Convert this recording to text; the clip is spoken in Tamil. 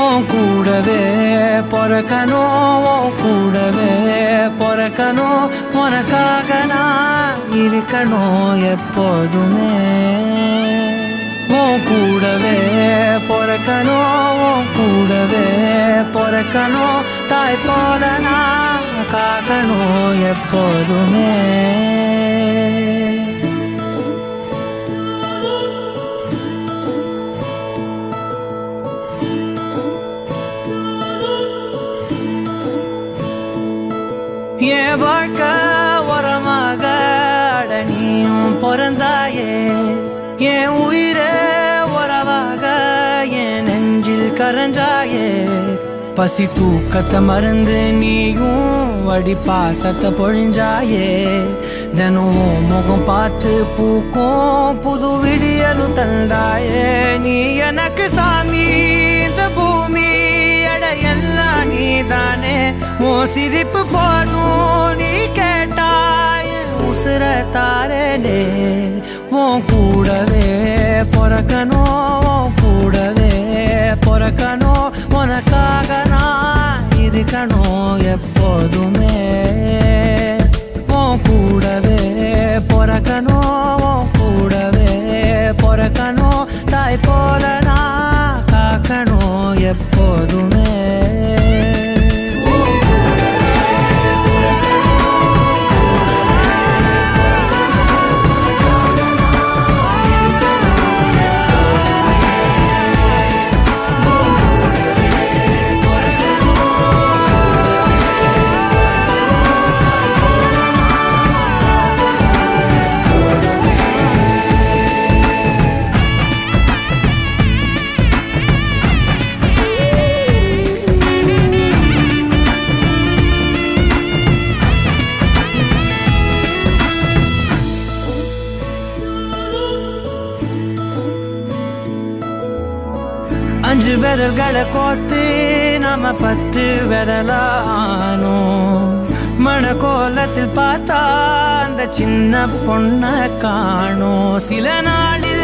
உன் கூடவே பொறக்கணும், உன் கூடவே பொறக்கணும், உனக்காக நான் இருக்கணும் எப்போதுமே. உன் கூடவே பொறக்கணும், உன் கூடவே பொறக்கணும், தாய் போல நான் காக்கணும் எப்போதுமே. என் வாழ்க்கை உரமாக அடனியும் பிறந்தாயே, என் உயிரே உறவாக என் நெஞ்சில் கரஞ்சாயே. பசி தூக்கத்தை மறந்து நீயும் அடி பாசத்தை பொழிஞ்சாயே. தினம் முகம் பார்த்து பூக்கும் புது விடியலும் தந்தாயே. நீ எனக்கு சாமி, இந்த பூமி எல்லாம் நீதானே. உன் சிரிப்பு போதும், நீ கேட்டாய் உசுர தாரனே. உன் கூடவே பொறக்கணும், உன் கூடவே பொறக்கணும், உனக்காக நான் இருக்கணும் எப்போதுமே. உன் கூடவே பொறக்கணும், உன் கூடவே பொறக்கணும், தாய் போல நான் காக்கணும் எப்போதுமே. அஞ்சு விரல்களை கோத்து நாம 10 விரலானோம். மணக்கோலத்தில் பார்த்தா அந்த சின்ன பொண்ண காணோம். சில நாளில்